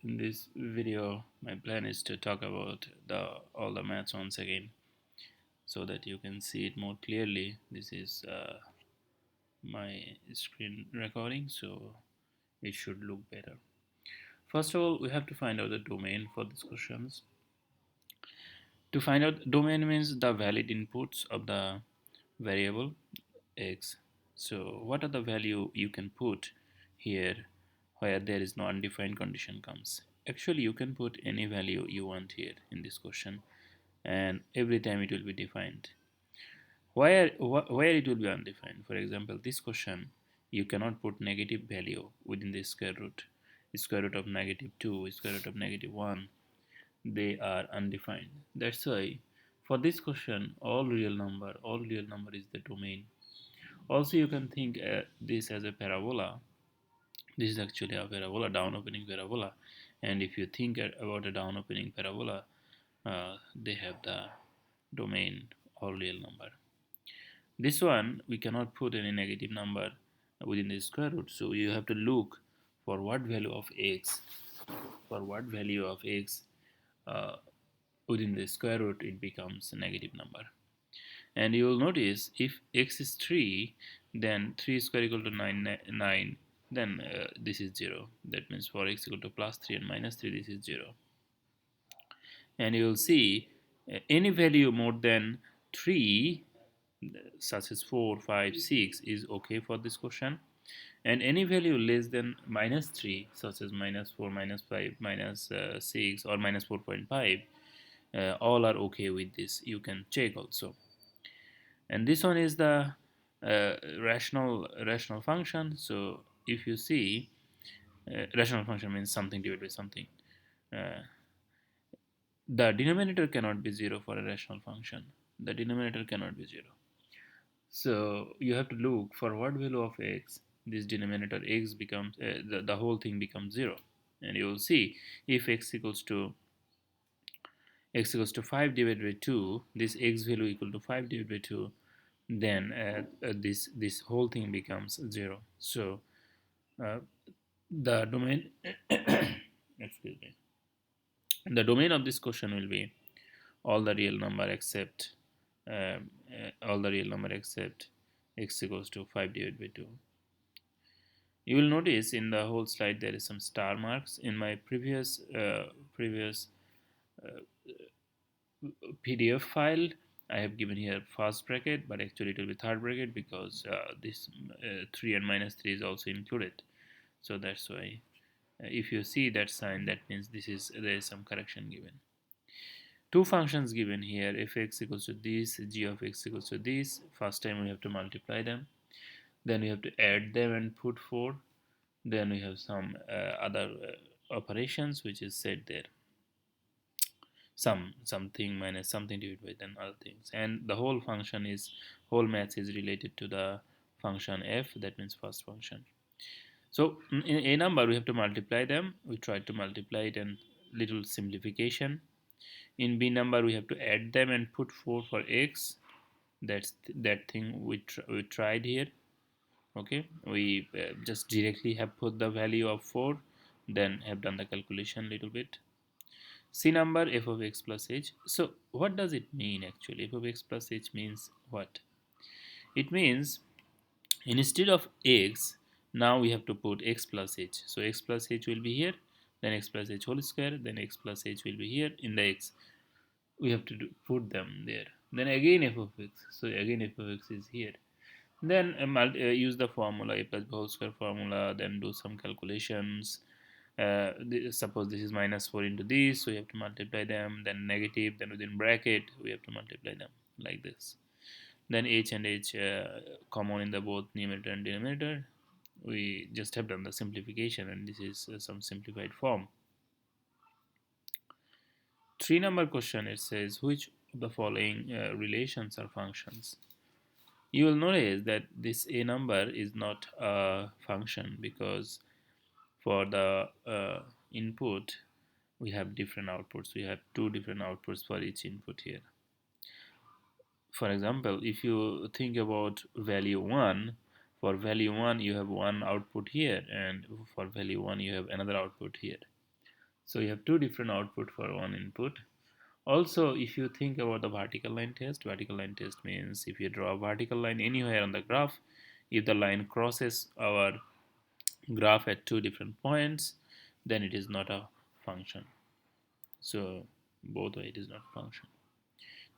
in this video, my plan is to talk about all the maths once again, so that you can see it more clearly. This is my screen recording, so it should look better. First of all, we have to find out the domain for these questions. To find out domain means the valid inputs of the variable x. So what are the value you can put here where there is no undefined condition comes? Actually, you can put any value you want here in this question, and every time it will be defined. Where it will be undefined? For example, this question, you cannot put negative value within the square root. Square root of -2, square root of -1, they are undefined. That's why for this question, all real number is the domain. Also, you can think this as a parabola. This is actually a parabola, down opening parabola, and if you think about a down opening parabola, they have the domain all real number. This one, we cannot put any negative number within the square root, so you have to look for what value of x, uh, within the square root it becomes a negative number. And you will notice if x is 3, then 3 square equal to 9, then this is 0. That means for x equal to plus 3 and minus 3, this is 0. And you will see any value more than 3, such as 4, 5, 6, is okay for this question. And any value less than -3, such as -4, -5, -6, or -4.5, all are okay with this. You can check also. And this one is the rational function. So if you see, rational function means something divided by something. The denominator cannot be 0 for a rational function. The denominator cannot be 0. So you have to look for what value of x this denominator x becomes, the whole thing becomes 0. And you will see if x equals to 5 divided by 2, this x value equal to 5 divided by 2, then this whole thing becomes 0. So uh, the domain excuse me, the domain of this question will be all the real number except x equals to 5 divided by 2. You will notice in the whole slide there is some star marks. In my previous PDF file, I have given here first bracket, but actually it will be third bracket because this 3 and -3 is also included. So that's why if you see that sign, that means there is some correction given. Two functions given here, f(x) equals to this, g of x equals to this. First time we have to multiply them, then we have to add them and put 4. Then we have some other operations which is said there, something minus something divided by then other things, and the whole math is related to the function f, that means first function. So in a number we have to multiply them. We try to multiply it and little simplification. In b number we have to add them and put 4 for x. That's that thing we tried here. Okay, we just directly have put the value of 4, then have done the calculation little bit. C number, f of x plus h. So what does it mean actually? F of x plus h means what? It means instead of x, now we have to put x plus h. So x plus h will be here, then x plus h whole square, then x plus h will be here in the x. We have to put them there. Then again f of x. So again f of x is here. Then use the formula, a plus b whole square formula, then do some calculations. Suppose this is -4 into this, so you have to multiply them, then negative, then within bracket we have to multiply them like this. Then h and h common in the both numerator and denominator. We just have done the simplification, and this is some simplified form. 3 number question, it says which of the following relations are functions. You will notice that this a number is not a function because for the input we have different outputs. We have 2 different outputs for each input here. For example, if you think about value 1, for value 1 you have one output here, and for value 1 you have another output here. So you have two different output for one input. Also, if you think about the vertical line test means if you draw a vertical line anywhere on the graph, if the line crosses our graph at two different points, then it is not a function. So both way it is not a function.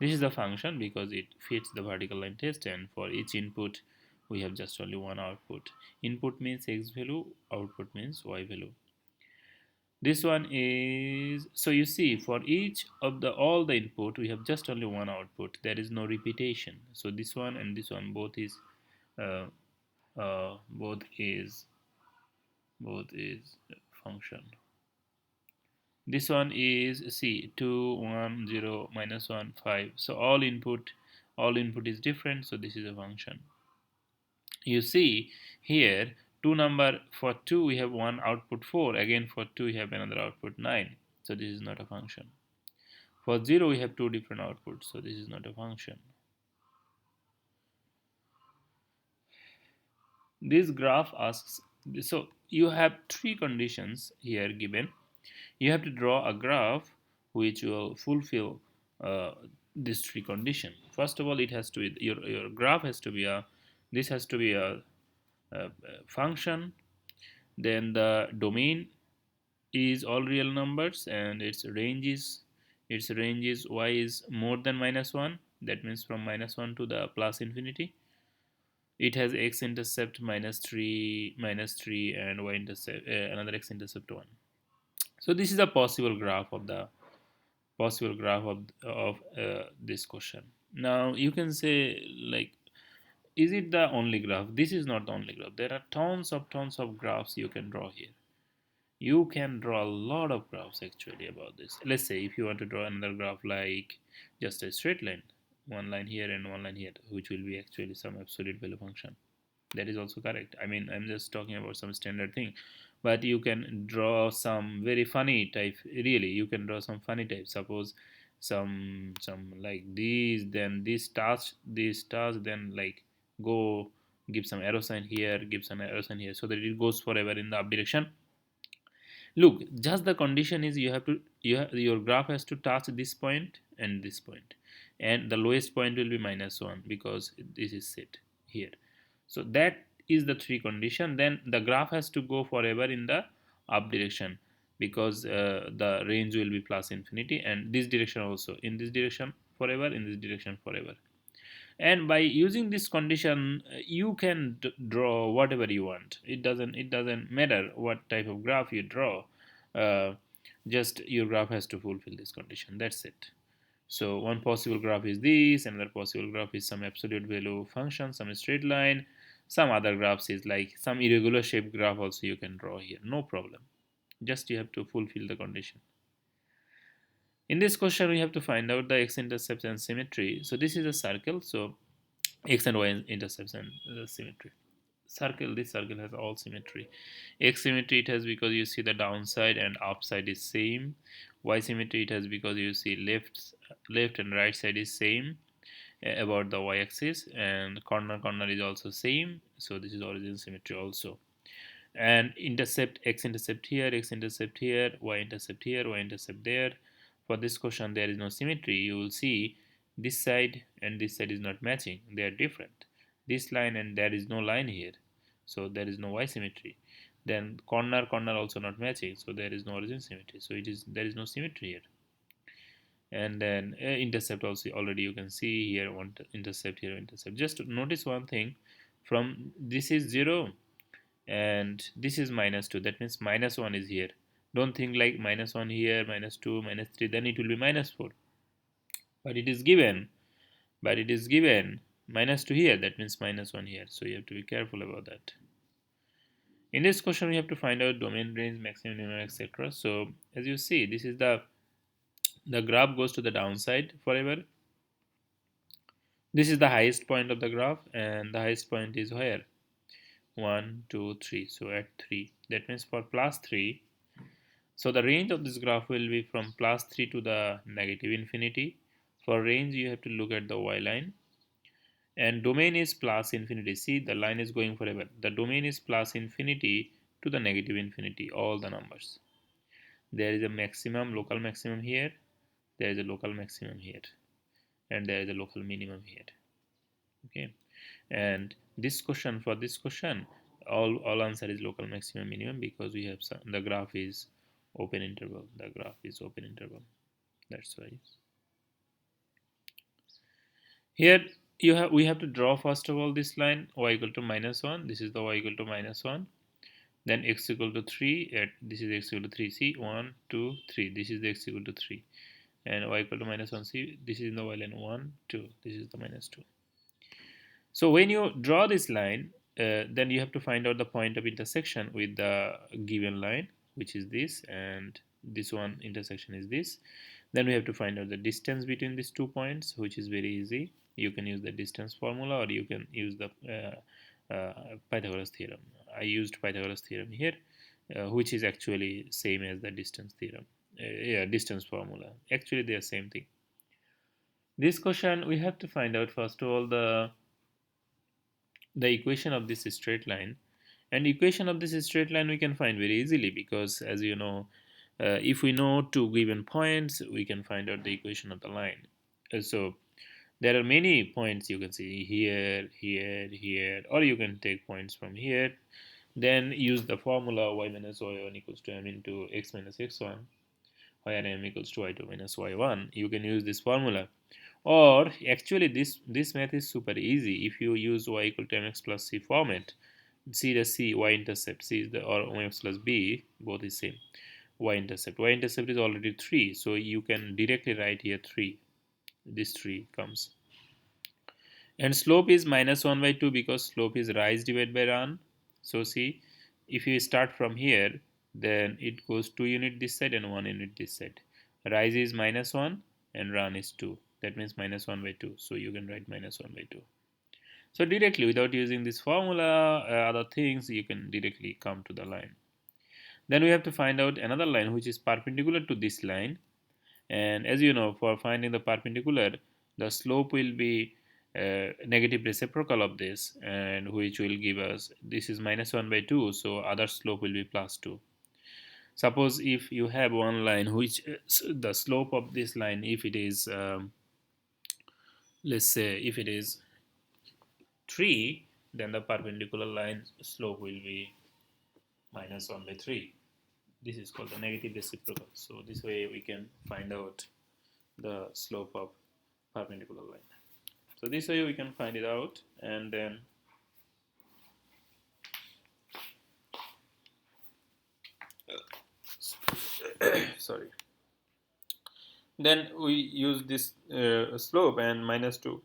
This is a function because it fits the vertical line test, and for each input we have just only one output. Input means x value, output means y value. This one is, so you see, for each of the all the input we have just only one output. There is no repetition. So this one and this one both is uh, uh, both is both is function. This one is, see, 2 1 0 -1 5. So all input is different, so this is a function. You see here, two number, for 2 we have one output 4, again for 2 we have another output 9, so this is not a function. For 0 we have two different outputs, so this is not a function. This graph asks, so you have three conditions here given. You have to draw a graph which will fulfill uh, these three conditions. First of all, it has to be, your graph has to be a, this has to be a function. Then the domain is all real numbers, and its range is y is more than -1. That means from -1 to the plus infinity. It has x-intercept -3, and y-intercept another x-intercept 1. So this is a possible graph of this question. Now you can say, like, is it the only graph? This is not the only graph. There are tons of graphs you can draw here. You can draw a lot of graphs actually about this. Let's say if you want to draw another graph like just a straight line, one line here and one line here, which will be actually some absolute value function. That is also correct. I mean, I'm just talking about some standard thing, but you can draw some very funny type. Really, you can draw some funny type. Suppose some like these, then these stars, then like go give some arrow sign here, give some arrow sign here, so that it goes forever in the up direction. Look, just the condition is you have to, your graph has to touch this point and this point, and the lowest point will be -1 because this is set here. So that is the three condition. Then the graph has to go forever in the up direction because the range will be plus infinity, and this direction also, in this direction forever, in this direction forever. And by using this condition you can draw whatever you want. It doesn't matter what type of graph you draw. uh, just your graph has to fulfill this condition, that's it. So one possible graph is this, another possible graph is some absolute value function, some straight line, some other graphs is like some irregular shaped graph also you can draw here, no problem. Just you have to fulfill the condition. In this question we have to find out the x-intercepts and symmetry. So this is a circle, so x and y intercepts and symmetry. This circle has all symmetry. X symmetry it has because you see the downside and upside is same. Y symmetry it has because you see left and right side is same about the y-axis, and corner is also same. So this is origin symmetry also. And intercept, x-intercept here, x-intercept here, y-intercept here, y-intercept there. For this question there is no symmetry. You will see this side and this side is not matching, they are different. This line and there is no line here, so there is no y symmetry. Then corner also not matching, so there is no origin symmetry, so there is no symmetry here. And then intercept also already you can see here, one intercept here, intercept. Just notice one thing, from this is 0 and this is -2, that means -1 is here. Don't think like -1 here, -2, -3, then it will be -4. But it is given, -2 here, that means -1 here. So you have to be careful about that. In this question we have to find out domain, range, maximum, minimum, etc. So as you see, this is the graph goes to the downside forever. This is the highest point of the graph, and the highest point is where? 1 2 3. So at 3, that means for +3. So the range of this graph will be from +3 to the -infinity. For range you have to look at the y line, and domain is +infinity. See, the line is going forever. The domain is +infinity to the -infinity, all the numbers. there is a maximum, local maximum here, there is a local maximum here, and there is a local minimum here. Okay, and this question, for this question, all answer is local maximum minimum, because we have some, the graph is open interval, the graph is open interval, that's why. Here we have to draw first of all this line y equal to -1. This is the y equal to -1. Then x equal to 3. This is x equal to 3. See, 1, 2, 3. This is the x equal to 3. And y equal to -1. See, this is the y line 1, 2. This is the -2. So when you draw this line, then you have to find out the point of intersection with the given line, which is this, and this one intersection is this. Then we have to find out the distance between these 2 points, which is very easy. You can use the distance formula, or you can use the Pythagoras theorem. I used Pythagoras theorem here, which is actually same as the distance theorem. Yeah, distance formula. Actually, they are same thing. This question, we have to find out first of all the equation of this straight line. And equation of this straight line we can find very easily, because as you know, if we know 2 given points, we can find out the equation of the line. So there are many points you can see here, here, here, or you can take points from here, then use the formula y minus y1 equals to m into x minus x1, where m equals to y2 minus y1. You can use this formula. Or actually this math is super easy. If you use y equal to mx plus c format, c the c, y-intercept, c is the, or mx plus b, both is same. Y-intercept is already 3, so you can directly write here 3. This 3 comes. And slope is -1 by 2, because slope is rise divided by run. So see, if you start from here, then it goes 2 unit this side and 1 unit this side. Rise is -1 and run is 2. That means -1 by 2. So you can write -1 by 2. So directly, without using this formula, other things, you can directly come to the line. Then we have to find out another line which is perpendicular to this line. And as you know, for finding the perpendicular, the slope will be negative reciprocal of this, and which will give us, this is -1 by 2, so other slope will be +2. Suppose if you have one line which the slope of this line, if it is let's say if it is 3, then the perpendicular line slope will be -1 by 3. This is called the negative reciprocal. So this way we can find out the slope of perpendicular line. So this way we can find it out, and then sorry, then we use this slope and -2.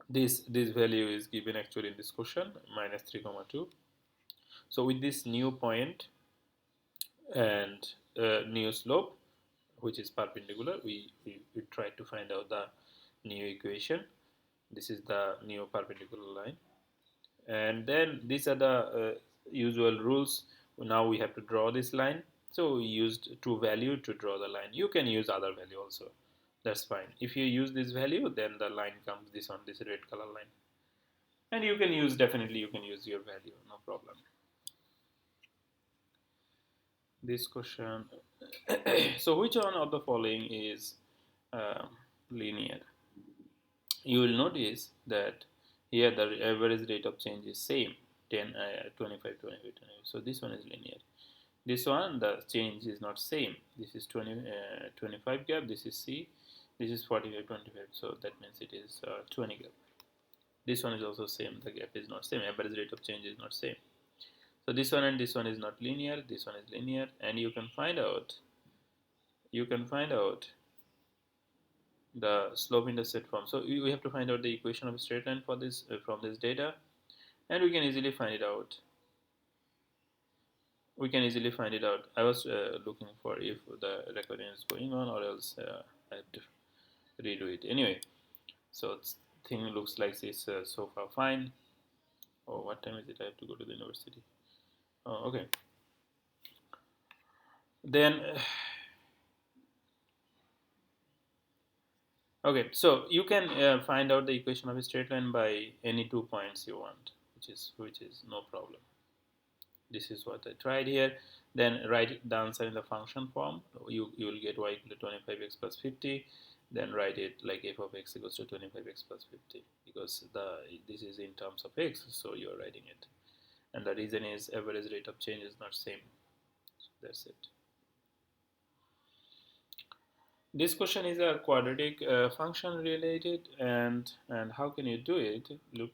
This value is given actually in this question, -3,2. So with this new point and new slope, which is perpendicular, we try to find out the new equation. This is the new perpendicular line, and then these are the usual rules. Now we have to draw this line. So we used 2 value to draw the line. You can use other value also, that's fine. If you use this value, then the line comes this on this red color line, and you can use, definitely you can use your value, no problem. This question, so which one of the following is linear? You will notice that here the average rate of change is same, 10, 25, 25, 25. So this one is linear. This one, the change is not same. This is 25 gap, this is C, this is 45, 25. So that means it is 20 gap. This one is also same, the gap is not same, average rate of change is not same. So this one and this one is not linear, this one is linear, and you can find out the slope intercept form. So we have to find out the equation of a straight line for this from this data, and we can easily find it out. I was looking for if the recording is going on, or else I have to redo it. Anyway, so thing looks like this so far fine. Oh, what time is it? I have to go to the university. Oh, okay. Then okay, so you can find out the equation of a straight line by any 2 points you want, which is no problem. This is what I tried here. Then write the answer in the function form. You will get y equal to 25x plus 50. Then write it like f of x equals to 25x plus 50, because this is in terms of x, so you're writing it. And the reason is average rate of change is not same. So that's it. This question is a quadratic function related, and how can you do it? Look,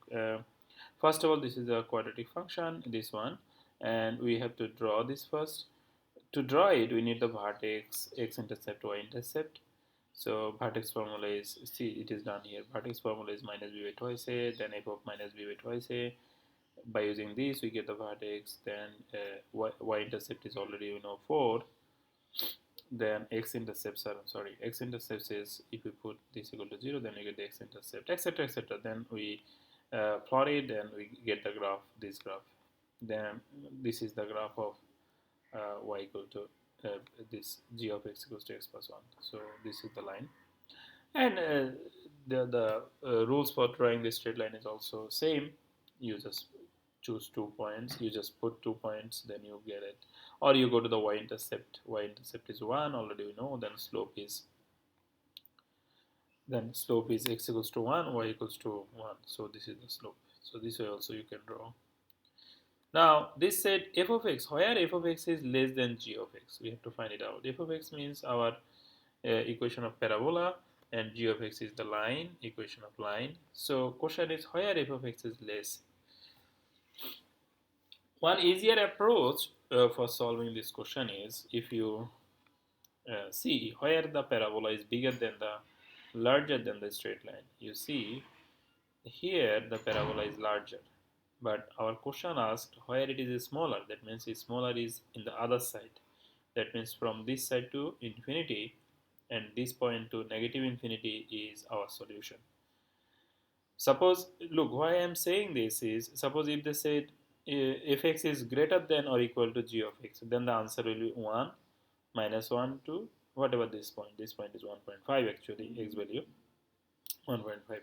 first of all, this is a quadratic function, this one, and we have to draw this first. To draw it, we need the vertex, x-intercept, y-intercept. So vertex formula is, see, it is done here. Vertex formula is minus b by twice a, then f of minus b by twice a. By using this, we get the vertex. Then y-intercept is already, 4. Then x-intercepts are, sorry, x-intercepts is, if we put this equal to 0, then we get the x-intercept, etc., etc. Then we plot it, and we get the graph, this graph. Then this is the graph of y equal to this g of x equals to x plus 1. So this is the line. And the rules for drawing this straight line is also same. You just choose 2 points, you just put 2 points, then you get it. Or you go to the y-intercept. Y-intercept is 1, already we know. Then slope is x equals to 1, y equals to 1. So this is the slope. So this way also you can draw. Now this said f of x, where f of x is less than g of x, we have to find it out. F of x means our equation of parabola, and g of x is the line, equation of line. So question is where f of x is less. One easier approach for solving this question is, if you see where the parabola is bigger than the larger than the straight line. You see here the parabola is larger, but our question asked where it is smaller. That means smaller is in the other side. That means from this side to infinity, and this point to negative infinity is our solution. Suppose, look, why I am saying this is, suppose if they said fx is greater than or equal to g of x, then the answer will be 1 minus 1 to whatever this point. This point is 1.5 actually, x value 1.5.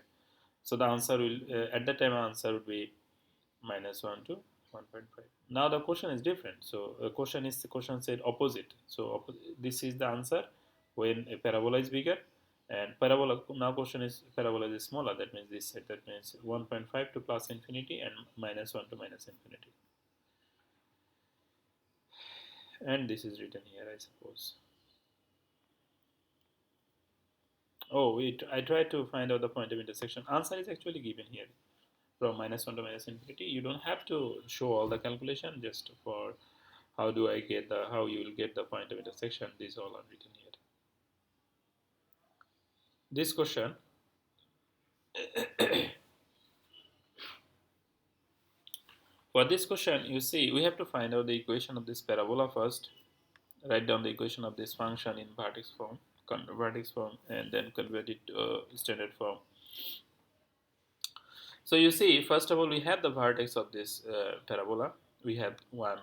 So the answer will, at that time answer would be minus 1 to 1.5. Now the question is different. So the question said opposite. So this is the answer when a parabola is bigger, and parabola, now question is parabola is smaller. That means this side. That means 1.5 to plus infinity and minus 1 to minus infinity. And this is written here, I suppose. Oh, wait, I tried to find out the point of intersection. Answer is actually given here. From minus 1 to minus infinity. You don't have to show all the calculation, just for how you will get the point of intersection. These all are written here. This question for this question, you see, we have to find out the equation of this parabola first. Write down the equation of this function in vertex form, and then convert it to standard form. So you see, first of all, we have the vertex of this parabola. We have one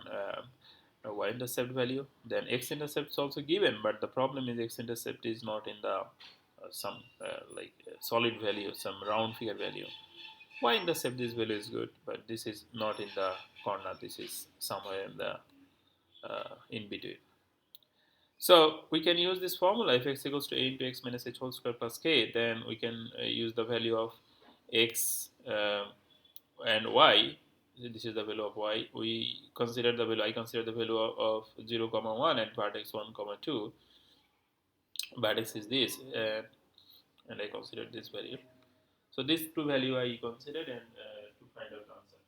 y-intercept value. Then x-intercept is also given, but the problem is x-intercept is not in the some solid value, some round figure value. Y-intercept, this value is good, but this is not in the corner. This is somewhere in the in between. So we can use this formula, if x equals to a into x minus h whole square plus k. Then we can use the value of x and y. This is the value of y. We consider the value. I consider the value of 0, 1 at vertex 1, 2. Vertex is this, and I considered this value. So these two value I considered, and to find out answer.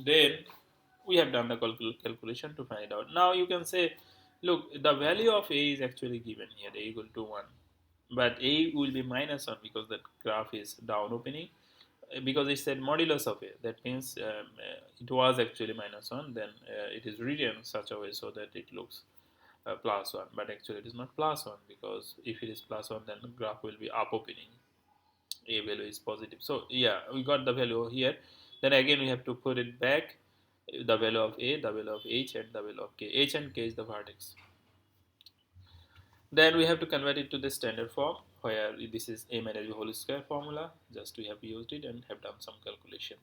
Then we have done the calculation to find out. Now you can say, look, the value of a is actually given here, a equal to 1. But a will be minus 1 because the graph is down opening. Because it said modulus of a, that means it was actually minus 1. Then it is written in such a way so that it looks plus 1. But actually it is not plus 1, because if it is plus 1, then the graph will be up opening. A value is positive. So yeah, we got the value here. Then again we have to put it back, the value of a, the value of h, and the value of k. H and k is the vertex. Then we have to convert it to the standard form, where this is a minus b whole square formula. Just we have used it and have done some calculation.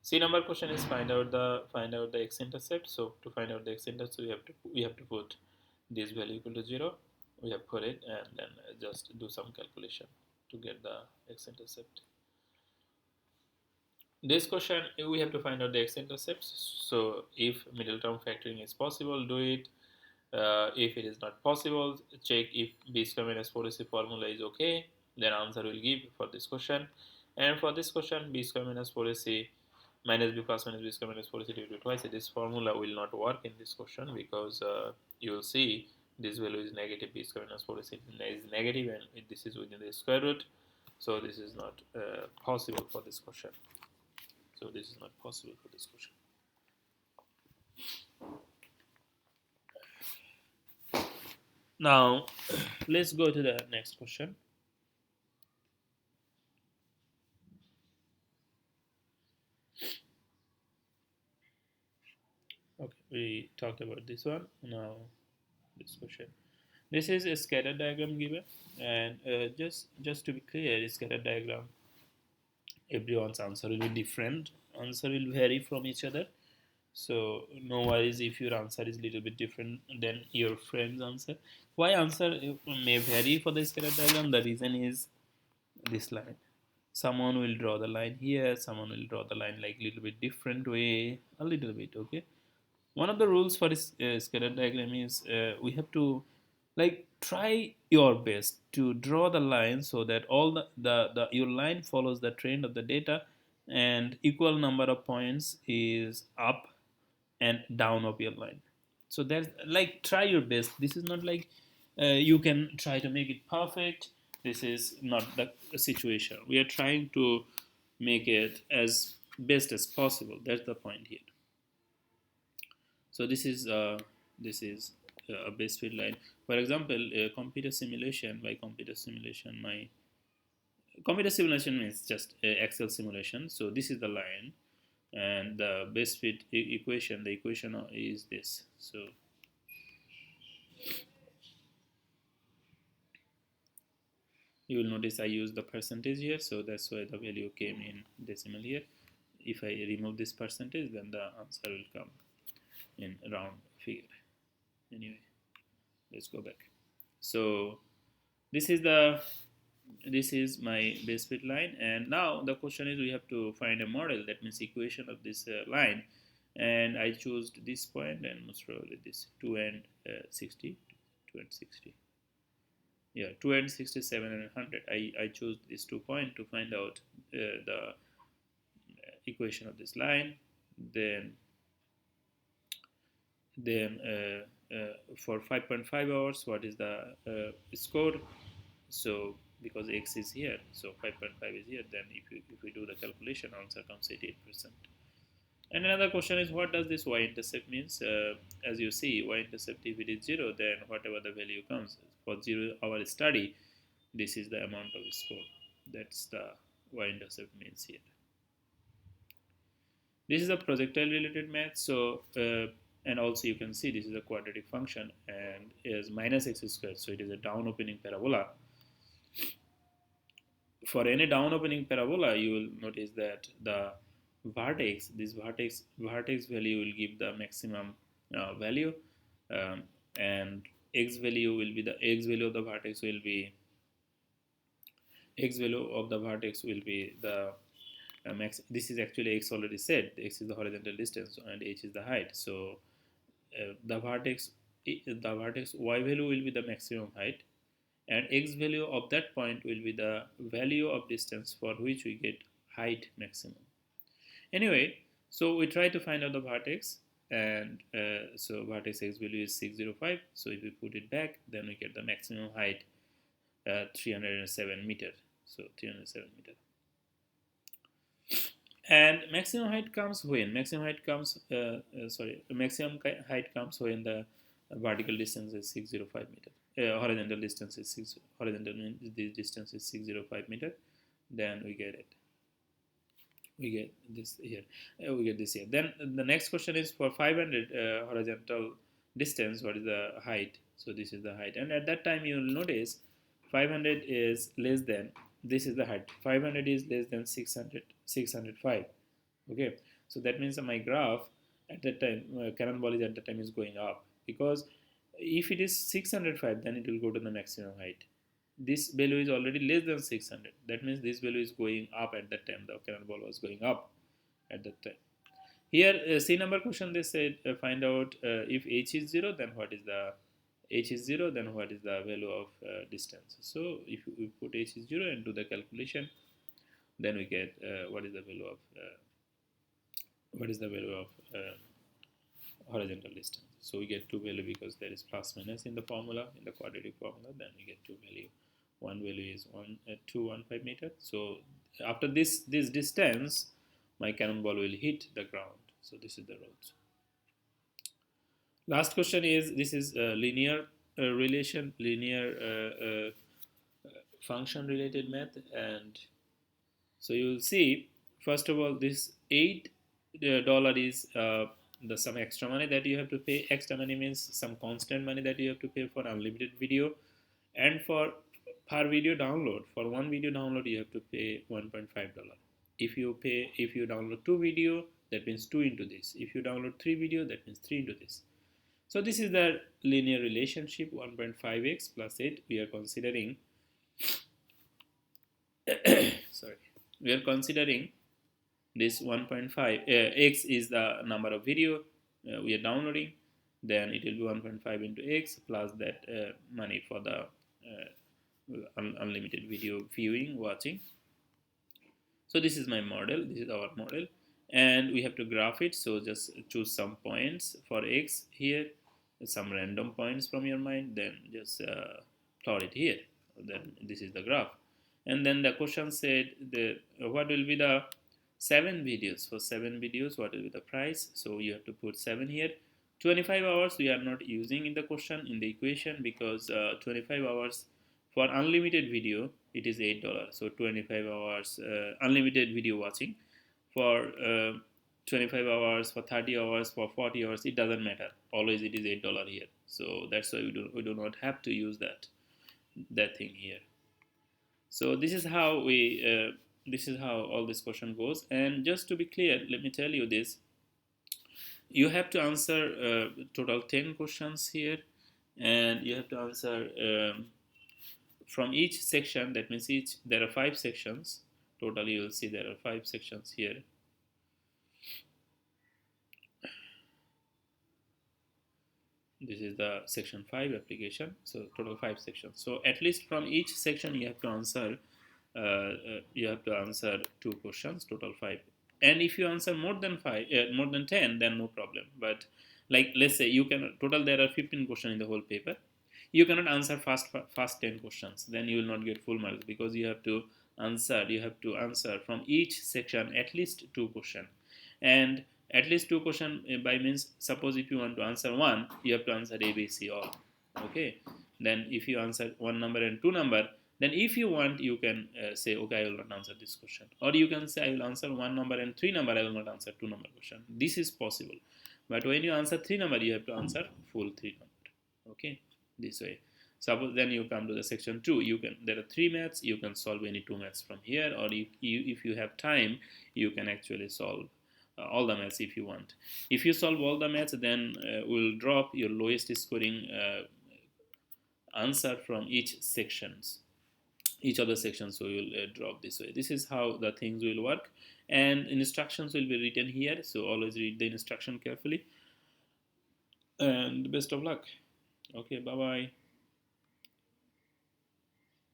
C number question is find out the x-intercept. So to find out the x-intercept, we have to put this value equal to 0. We have put it, and then just do some calculation to get the x-intercept. This question we have to find out the x-intercepts. So if middle term factoring is possible, do it. If it is not possible, check if b square minus 4ac formula is okay. Then answer will give for this question. And for this question, b square minus 4ac minus b plus minus b square minus 4ac divided by twice. This formula will not work in this question because you will see this value is negative. B square minus 4ac is negative, and this is within the square root. So this is not possible for this question. So this is not possible for this question. Now, let's go to the next question. Okay, we talked about this one. Now, this question. This is a scatter diagram given, and just to be clear, a scatter diagram, everyone's answer will be different. Answer will vary from each other. So no worries if your answer is a little bit different than your friend's answer. Why answer may vary for the scatter diagram? The reason is this line. Someone will draw the line here, someone will draw the line like a little bit different way, a little bit, okay? One of the rules for this scatter diagram is we have to like try your best to draw the line so that all the your line follows the trend of the data, and equal number of points is up and down of your line. So that's like try your best. This is not like you can try to make it perfect. This is not the situation. We are trying to make it as best as possible. That's the point here. So this is a base field line. For example, computer simulation. By computer simulation, my computer simulation means just Excel simulation. So this is the line, and the base fit equation. The equation is this. So you will notice I use the percentage here, so that's why the value came in decimal here. If I remove this percentage, then the answer will come in round figure. Anyway, let's go back. So this is my base fit line, and now the question is we have to find a model, that means equation of this line, and I chose this point and most probably this 2 and 60, 2 and 60, yeah, 2 and 67 and 100. I chose these 2 points to find out the equation of this line. Then for 5.5 hours, what is the score? So because x is here, so 5.5 is here, then if we do the calculation, answer comes 88%. And another question is, what does this y-intercept means? As you see, y-intercept, if it is 0, then whatever the value comes for 0 hour study, this is the amount of score. That's the y-intercept means here. This is a projectile related math. So and also you can see this is a quadratic function and is minus x squared, so it is a down opening parabola. For any down opening parabola, you will notice that the vertex, this vertex value will give the maximum value, and x value will be the x value of the vertex will be the max. This is actually x already said. X is the horizontal distance and h is the height. So the vertex y value will be the maximum height, and x value of that point will be the value of distance for which we get height maximum. Anyway, so we try to find out the vertex, and so vertex x value is 605. So if we put it back, then we get the maximum height 307 meter. So 307 meter. And maximum height comes when? Maximum height comes when the vertical distance is 605 meter. Horizontal distance is horizontal means this distance is 605 meter. Then we get it. We get this here. We get this here. Then the next question is for 500 horizontal distance. What is the height? So this is the height. And at that time you will notice 500 is less than. This is the height. 500 is less than 605. Okay. So that means that my graph at that time, cannonball is at that time is going up, because if it is 605, then it will go to the maximum height. This value is already less than 600. That means this value is going up at that time. The cannonball was going up at that time. Here, C number question, they said find out if h is 0, then what is the h is 0, then what is the value of distance. So if we put h is 0 and do the calculation, then we get what is the value of horizontal distance. So we get two value because there is plus minus in the formula, in the quadratic formula. Then we get two value. One value is 215 meter. So after this distance, my cannonball will hit the ground. So this is the roads. Last question is, this is linear function related math. And so you will see, first of all, this $8 is the some extra money that you have to pay. Extra money means some constant money that you have to pay for unlimited video. And for per video download, for one video download you have to pay $1.5. If you download two video, that means 2 into this. If you download 3 video, that means 3 into this. So this is the linear relationship, 1.5x plus 8. We are considering sorry, we are considering this 1.5 x is the number of video we are downloading. Then it will be 1.5 into x plus that money for the unlimited video viewing, watching. So this is my model, this is our model, and we have to graph it. So just choose some points for x here, some random points from your mind, then just plot it here. Then this is the graph. And then the question said what will be the 7 videos. For 7 videos, what will be the price? So you have to put 7 here. 25 hours we are not using in the question, in the equation, because 25 hours for unlimited video it is $8. So 25 hours unlimited video watching. For 25 hours, for 30 hours, for 40 hours, it doesn't matter. Always it is $8 here. So that's why we do not have to use that thing here. So this is how all this question goes. And just to be clear, let me tell you this. You have to answer total 10 questions here, and you have to answer from each section. That means there are 5 sections. Total, you will see there are 5 sections here. This is the section 5 application. So total 5 sections. So at least from each section you have to answer 2 questions, total 5. And if you answer more than 10, then no problem. But like, let's say you can total there are 15 questions in the whole paper. You cannot answer first 10 questions. Then you will not get full marks, because you have to answer from each section at least 2 questions. And at least 2 questions by means, suppose if you want to answer 1, you have to answer A, B, C, all. Okay. Then if you answer 1 number and 2 number, then if you want, you can say, okay, I will not answer this question. Or you can say, I will answer 1 number and 3 number, I will not answer 2 number question. This is possible. But when you answer 3 number, you have to answer full 3 number. Okay, this way. Suppose then you come to the section 2. There are 3 maths. You can solve any 2 maths from here. Or if you have time, you can actually solve all the maths if you want. If you solve all the maths, then we'll drop your lowest scoring answer from each of the sections. So you'll drop this way. This is how the things will work, and instructions will be written here. So always read the instruction carefully, and best of luck. Okay, bye bye.